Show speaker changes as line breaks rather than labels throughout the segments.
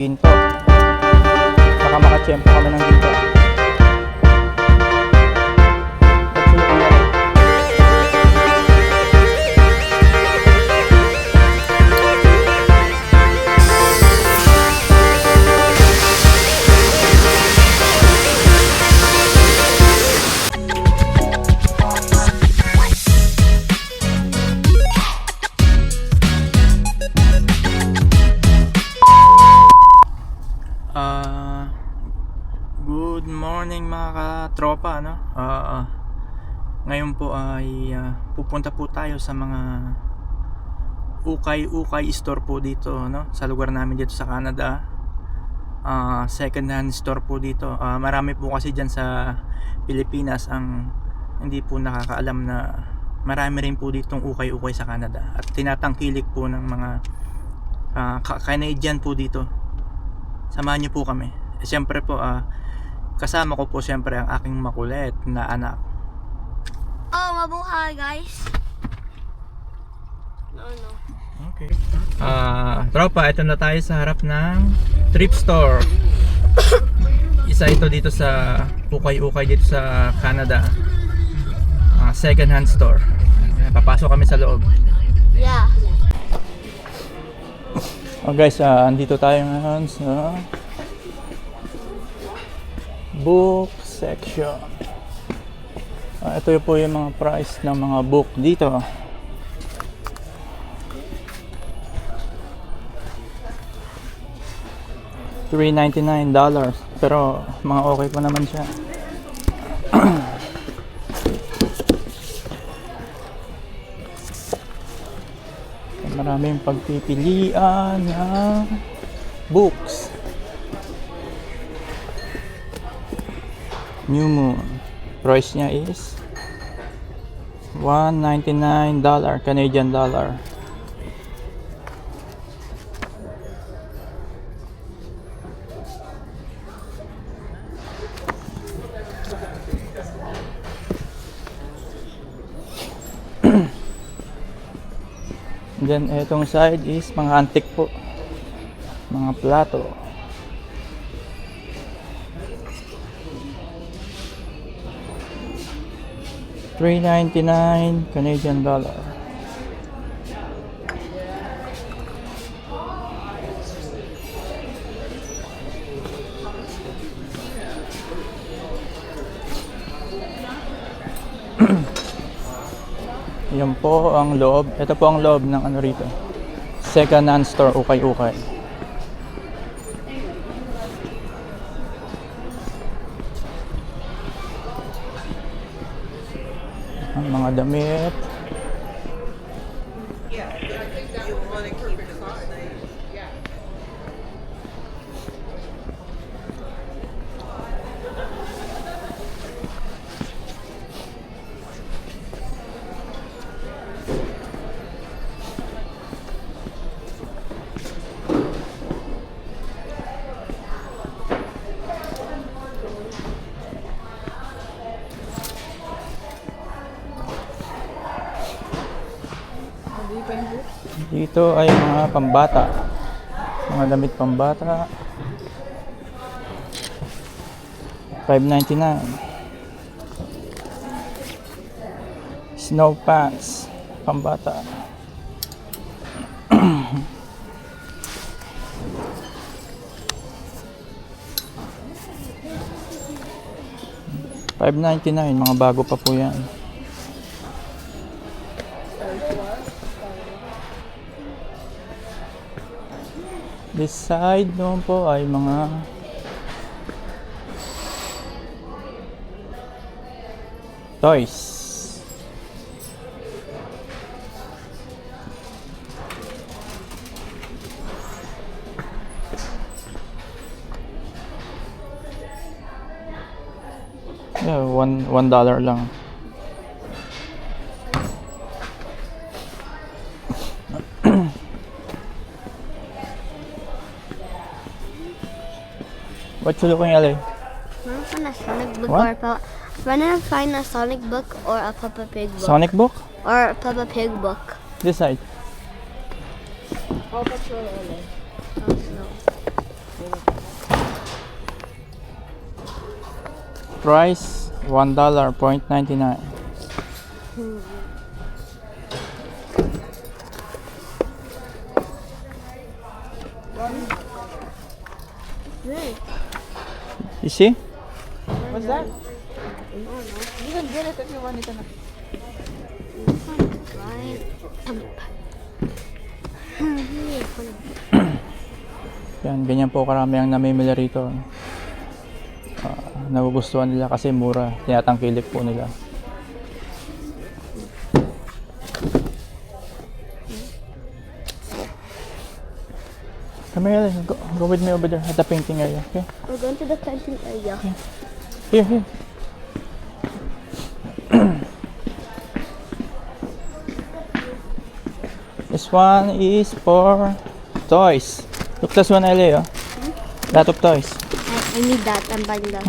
Ginto. Baka makachempo kami ng ginto. Good morning mga katropa, no? Ngayon po ay pupunta po tayo sa mga ukay store po dito, no? Sa lugar namin dito sa Canada. Second hand store po dito. Marami po kasi dyan sa Pilipinas ang hindi po nakakaalam na marami rin po ditong ukay sa Canada. At tinatangkilik po ng mga Canadian po dito. Samahan niyo po kami. Siyempre po, kasama ko po siyempre ang aking makulit na anak.
Oh, mabuhay guys. No.
Okay. Tropa, ito na tayo sa harap ng thrift store. Isa ito dito sa ukay dito sa Canada. Second hand store. Papasok kami sa loob.
Yeah.
Oh guys, andito tayo ngayon sa book section. Ito po yung mga price ng mga book dito. $3.99, pero mga okay pa naman siya. Maraming pagpipilian ng books. New Moon, price niya is $1.99 Canadian dollar. Then etong side is mga antique po, mga plato. $3.99 Canadian dollar. Yan po ang loob. Ito po ang loob ng ano rito. Second hand store, ukay. Ang mga damit. Dito ay mga pambata. Mga damit pambata. $5.99. Snow pants pambata. $5.99, mga bago pa po yan. This side doon po ay mga toys. Yeah, $1 lang. What you looking at?
Wanna find a Sonic book or a Peppa Pig book?
Sonic book?
Or a Peppa Pig book.
This side.
Oh, no.
Price $1.99. You see?
What's that? You can get it if you want it.
Right.
Yan, ganyan po karami ang namimili rito. Nagugustuhan nila kasi mura. Tinatangkilik po nila. Come here, go with me over there at the painting area, okay?
We're going to the fencing area.
Here. This one is for toys. Look, this one, Ellie, oh. Lot of toys.
I need that. I'm buying that.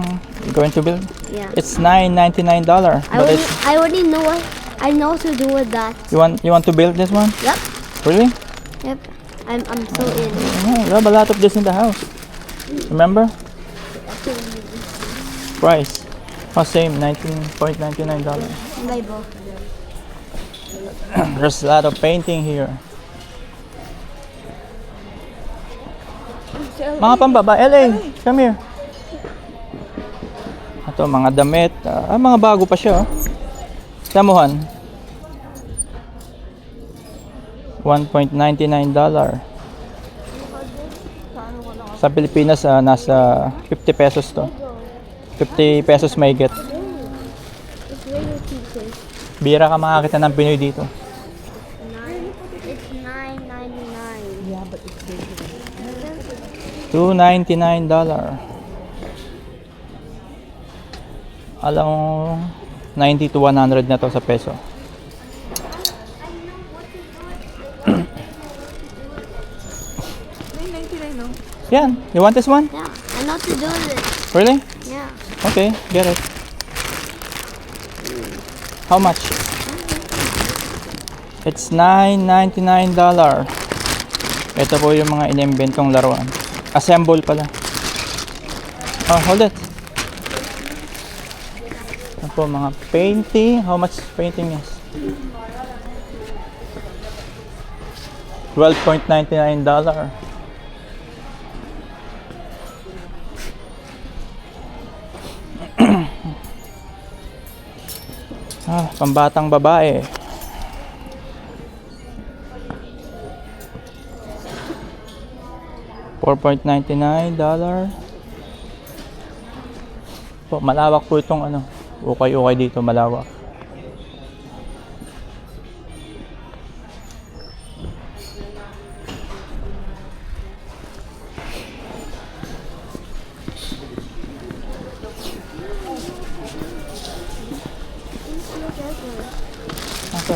You going to build?
Yeah.
It's $9.99, but it's,
I already know what I know what to do with that.
you want to build this one?
Yep.
Really?
Yep. I'm so in.
Yeah, you have a lot of this in the house. Remember? Price. Oh, same, $19.99.
Buy both.
There's a lot of painting here. Mga pambaba, LA, come here. Ito, mga damit. Mga bago pa siya. Samuhan. $1.99. Sa Pilipinas, nasa 50 pesos to. 50 pesos may get.
It's really cheap.
Bira ka makakita ng Pinoy dito.
It's $9.99.
Yeah, but it's big.
$2.99. Alam mo, 90 to 100 na to sa peso.
$9.99, no?
Yan, you want this one?
Yeah. I know what to do with it.
Really?
Yeah.
Okay, get it. How much? It's $9.99. Ito po yung mga inimbentong laruan. Assemble pala. Oh, hold it. Ito po, mga painting. How much painting is? $12.99. Pambatang babae. $4.99. Po, malawak po itong ano. Ukay-ukay dito, malawak.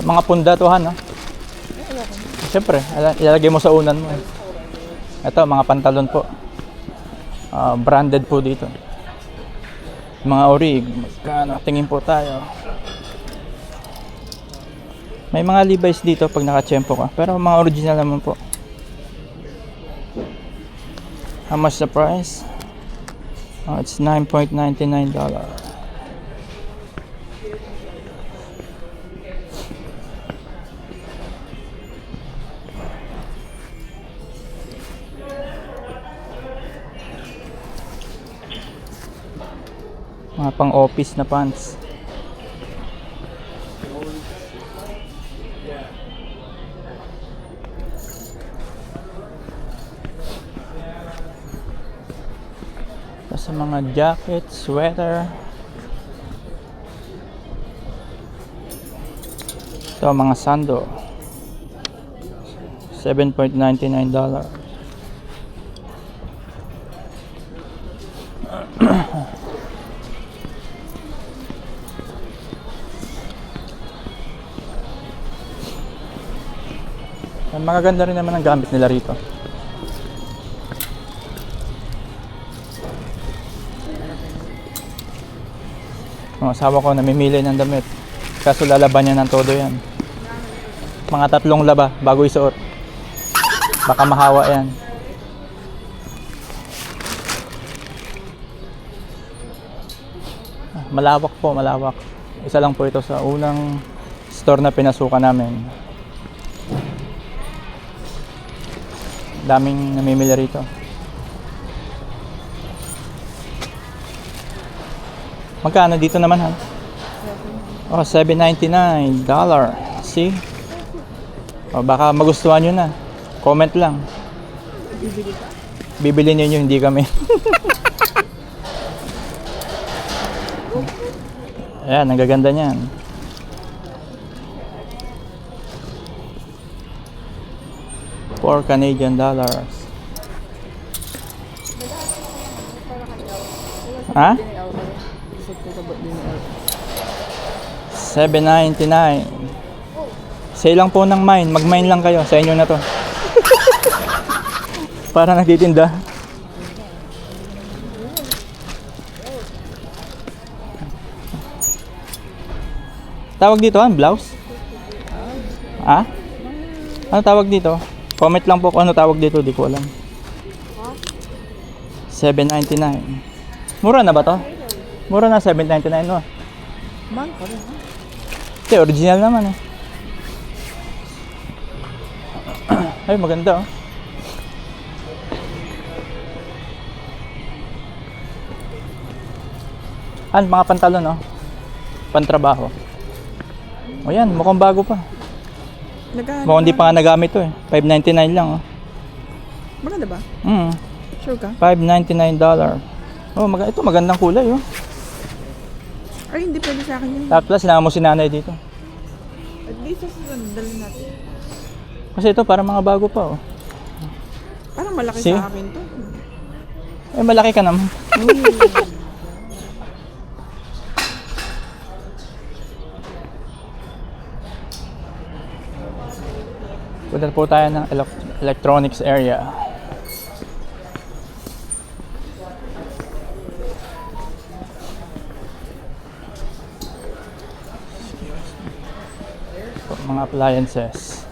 Mga pundatuhan, no? Siyempre, ilalagay mo sa unan mo. Ito, mga pantalon po. Branded po dito. Mga orig. Magkano? Tingin po tayo. May mga Levi's dito pag nakachempo ka. Pero mga original naman po. How much the price? It's $9.99. Mga pang-office na pants. Sa mga jacket, sweater. Ito, mga sando. $7.99. Magaganda rin naman ang gamit nila rito. Ang asawa ko namimili ng damit. Kaso lalaban niya ng todo yan. Mga 3 laba bago isuot. Baka mahawa yan. malawak po, malawak. Isa lang po ito sa unang store na pinasukan namin. Daming namimili rito. Magkano dito naman ha? Oh, $7.99. See? O, baka magustuhan nyo na. Comment lang. Bibili niyo, hindi kami. Ayan, ang gaganda niyan. $4 Canadian. Ha? $7.99. Sale lang po ng mine. Mag-mine lang kayo. Sa inyo na to. Para nagtitinda. Tawag dito, blouse? Ha? Ano tawag dito? Comment lang po kung ano tawag dito. Di ko alam. $7.99. Mura na ba to? Mura na, $7.99 no?
Man, pa rin.
Ito, original naman eh. Ay, maganda oh. Mga pantalon oh. Pantrabaho. O yan, mukhang bago pa. Mukhang hindi pa nga nagamit to eh. $5.99 lang oh.
Maganda ba? Sure ka?
$5.99. Oh, ito magandang kulay oh.
Ay, hindi pwede sa akin yun.
Tapos sinama mo si nanay dito.
At least, dalhin natin.
Kasi ito para mga bago pa oh.
Parang malaki
See?
sa akin to.
Eh malaki ka naman. Punta po tayo ng electronics area. Mga appliances.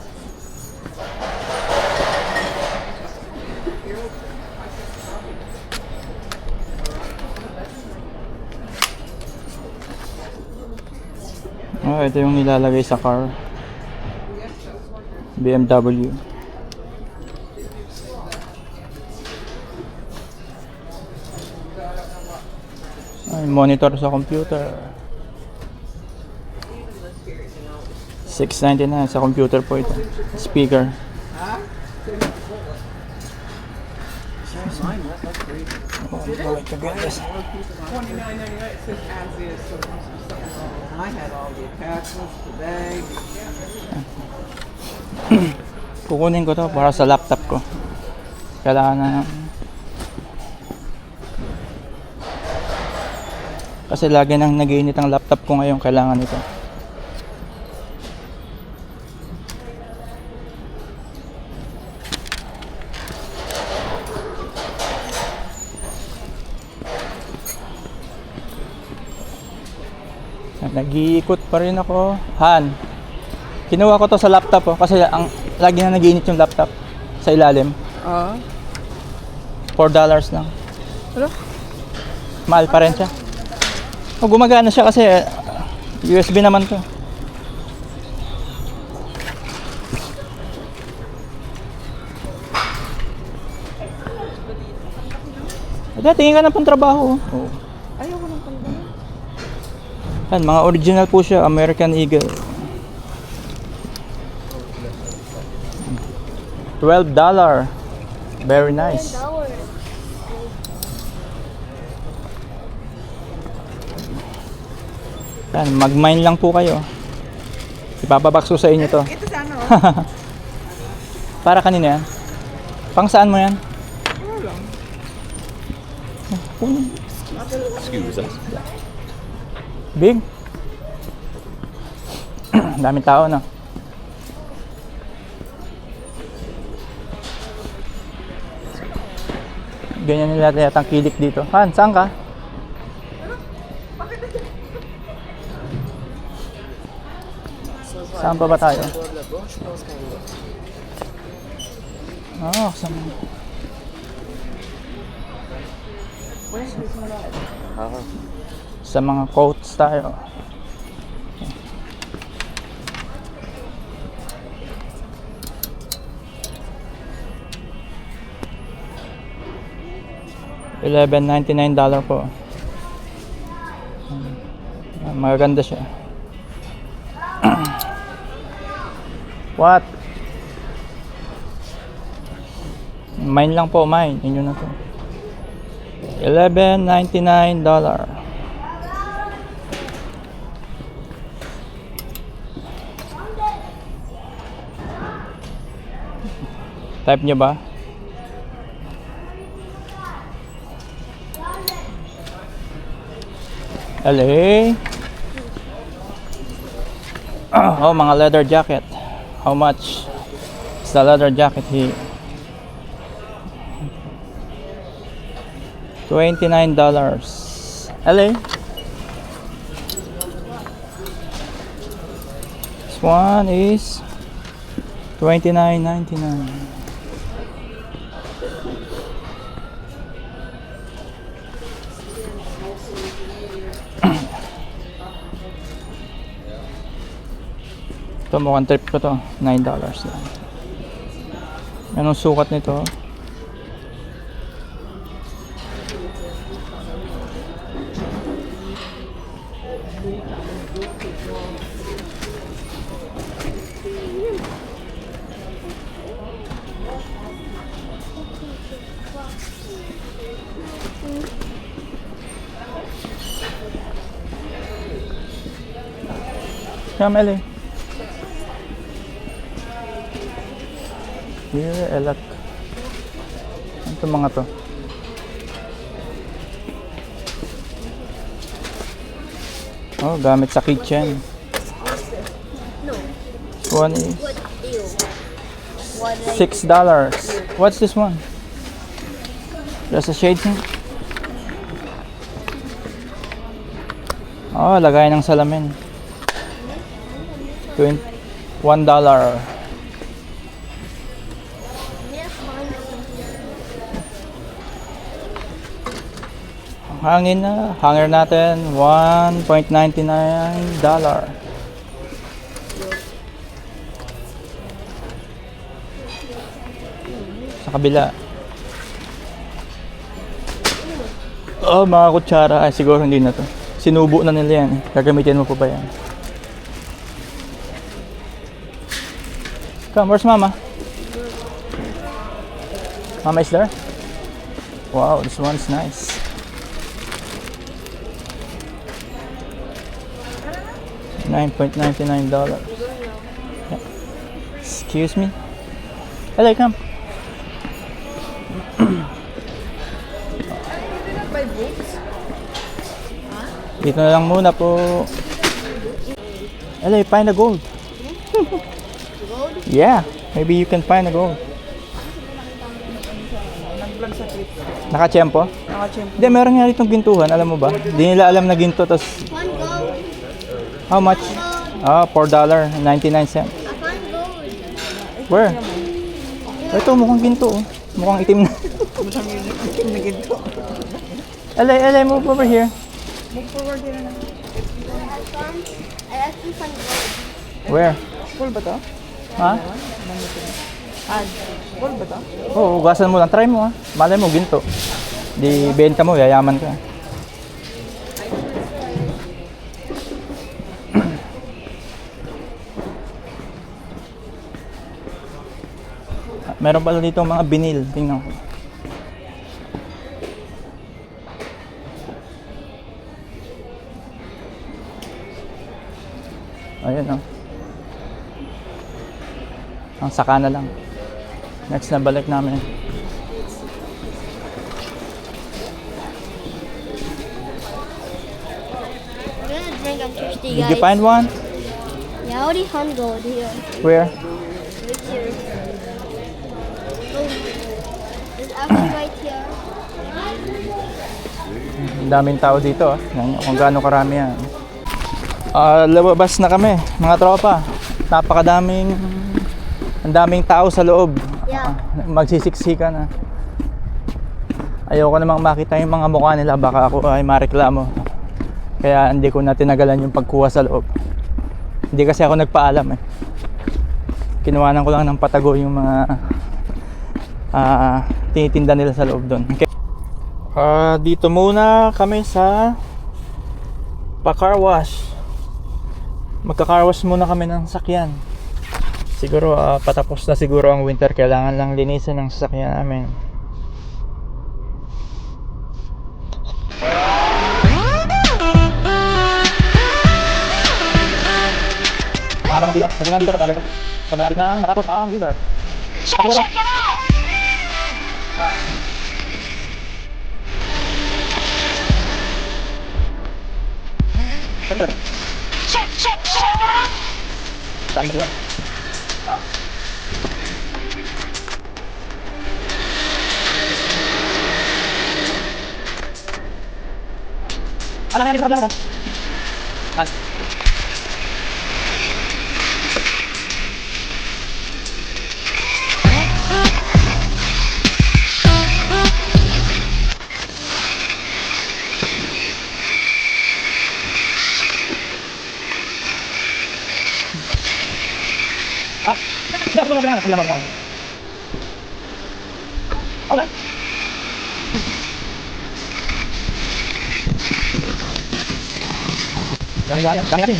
Oh, ito yung nilalagay sa car. BMW. Ay, monitor sa computer. $6.99 sa computer po ito. Speaker. Oh, my goodness.
I had all the attachments, the bag.
Kukunin ko to para sa laptop ko. Kailangan na kasi lagi nang nag-iinit ang laptop ko ngayon, kailangan ito. Nag-iikot pa rin ako. Han, kinuha ko to sa laptop kasi lagi na nag-iinit yung laptop sa ilalim. $4 lang.
Ano?
Mahal pa rin siya. O, gumagana siya kasi USB naman to. Tingin ka na pang trabaho. Oh.
Ayoko ng panggalan.
Yan, mga original po siya, American Eagle. $12. Very nice. Yan, mag-mine lang po kayo. Ipapabakso sa inyo to.
Ito sa ano?
Para kanina yan? Pang saan mo yan?
Ano lang?
Excuse us.
Big. Daming tao na. Ganyan nila yatang kilik dito. Han, saan ka? Saan pa ba tayo? Oh, saan? Sa mga coats tayo. $11.99 po. Maganda siya. What? Mine lang po, mine. Inyo na to. $11.99. Type nyo ba? LA. Oh, mga leather jacket. How much is the leather jacket here? $29. LA. This one is $29.99. Ito mukhang trip ko to, $9 lang. Anong sukat nito? Kameli. Here, elak. Ito mga to. Oh, gamit sa kitchen. This one is $6. What's this one? There's a shade here. Oh, lagay ng salamin. $1. Hangin na, hanger natin $1.99. Sa kabila. Oh, mga kutsara. Ay, siguro hindi na to. Sinubo na nila yan. Gagamitin mo pa ba yan? Come, where's Mama? Mama is there? Wow, this one's nice. $9.99. Yeah. Excuse me. Hello, come. Dito na lang muna po. Hello, find the gold. Yeah, maybe you can find the gold. Naka-tiyempo?
Naka-tiyempo.
Hindi, meron nga itong gintuhan, alam mo ba? Hindi nila alam na ginto, tas...
One gold.
How much? Ah, $4.99.
I found gold.
Where? Ito, mukhang ginto. Oh. Mukhang itim na.
Mukhang yun, itim na ginto.
LA, move over here.
Move forward din na.
I actually found gold.
Where?
Full ba to?
Ha?
Full ba to?
Oo, ugasan mo lang. Try mo ha. Malay mo, ginto. Di benta mo, yayaman ka. Meron pala dito mga binil. Tingnan ko. Ayun, oh. Ang saka na lang. Next na balik namin.
I'm gonna drink, I'm thirsty,
Did
guys.
you find one?
Yeah, I already found gold here.
Where?
Right here. Oh, it's actually right here.
Ang daming tao dito, ah. Yan, kung gaano karami yan. Labas na kami, mga tropa. Ang daming tao sa loob.
Yeah.
Magsisiksika na. Ayoko namang makita yung mga mukha nila, baka ako ay mareklamo. Kaya hindi ko na tinagalan yung pagkuha sa loob. Hindi kasi ako nagpaalam eh. Kinuhanan ko lang ng patago yung mga tinitinda nila sa loob doon. Okay. Dito muna kami sa pa-car wash. Magka-car wash muna kami ng sasakyan. Siguro patapos na siguro ang winter. Kailangan lang linisin ng sasakyan namin. Parang dito, sabihan dito talaga. Pagdating na natapos dito. Saan dito? Ano nga dito ka? Tidak perlu bilang, tidak perlu. Oke. Kami.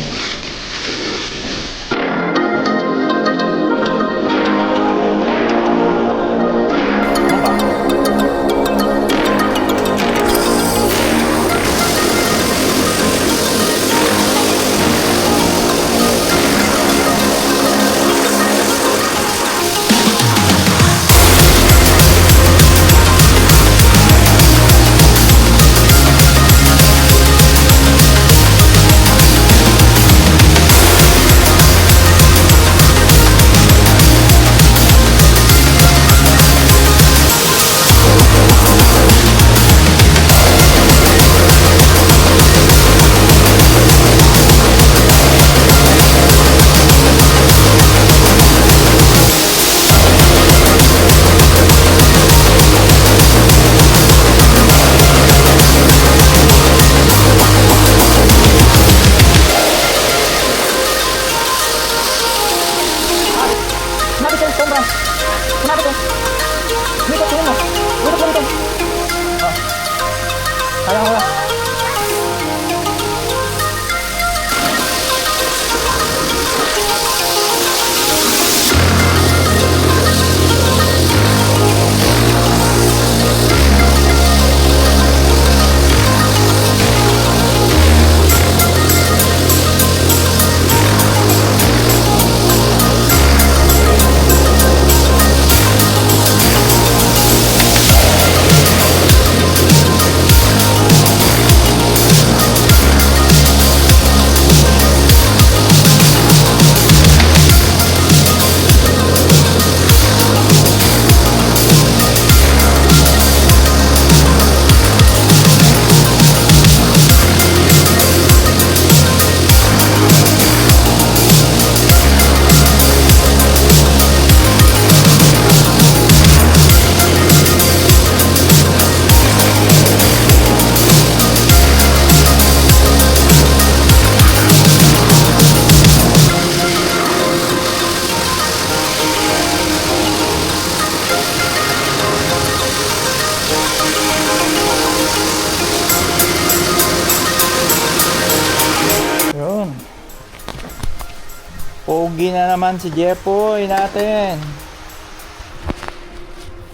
Pogi na naman si Jepoy natin.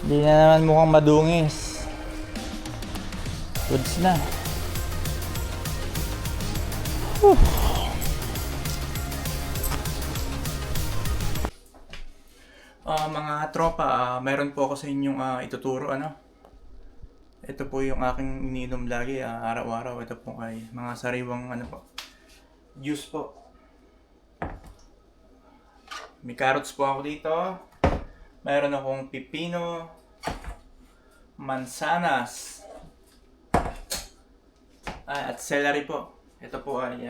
Hindi na naman mukhang madungis. Goods na. Mga tropa, meron po ako sa inyong ituturo. Ito po yung aking iniinom lagi araw-araw. Ito po ay mga sariwang juice po. May carrots po ako dito. Mayroon akong pipino, mansanas, at celery po. Ito po ay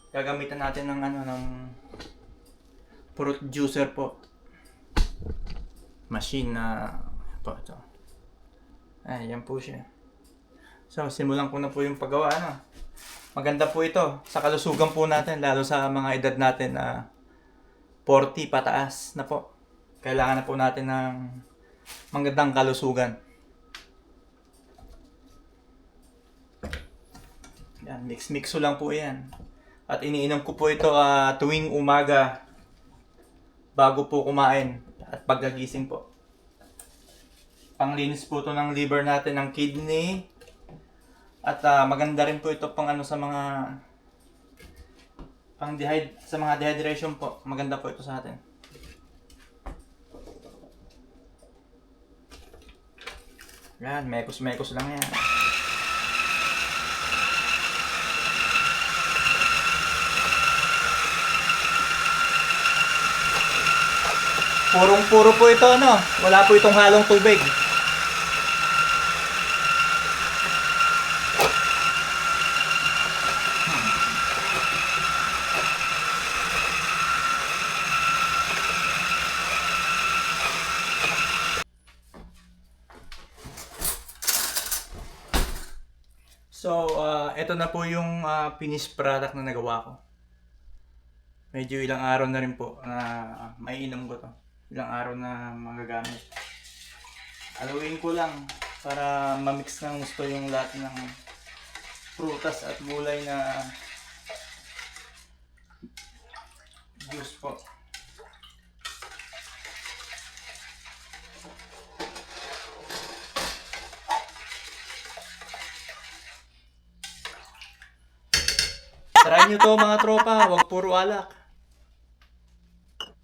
gagamitan natin ng fruit juicer po. Machine na po ito. Yan po siya. So simulan ko na po yung paggawa Maganda po ito sa kalusugan po natin, lalo sa mga edad natin na 40 pataas na po. Kailangan na po natin ng magandang kalusugan. Yan, mix-mixo lang po yan. At iniinom ko po ito tuwing umaga bago po kumain at pagkagising po. Panglinis po ito ng liver natin, ng kidney. At maganda rin po ito pang ano sa mga sa mga dehydration po. Maganda po ito sa atin. Yan, mekos-mekos lang yan. Purong-puro po ito, ano? Wala po itong halong tubig. So, ito na po yung finished product na nagawa ko. Medyo ilang araw na rin po na maiinom ko to. Ilang araw na magagamit. Haluin ko lang para mamix ng gusto yung lahat ng prutas at gulay na juice po. Try nyo to mga tropa, huwag puro alak.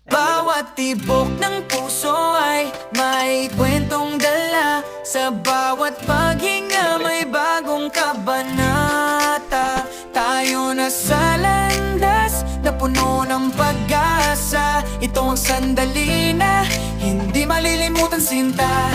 Bawat tibok ng puso ay may kwentong dala. Sa bawat paghinga may bagong kabanata. Tayo na sa landas na puno ng pag-asa. Ito ang sandali na hindi malilimutan sinta.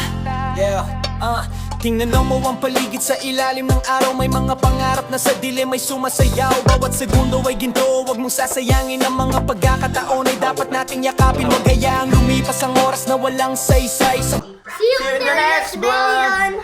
Tingnan mo ang paligid sa ilalim ng araw. May mga pangarap na sa dilim may sumasayaw. Bawat segundo ay ginto, huwag mong sasayangin. Ang mga pagkakataon ay dapat nating yakapin. Huwag hayaang lumipas ang oras na walang saysay.
See you in the next vlog!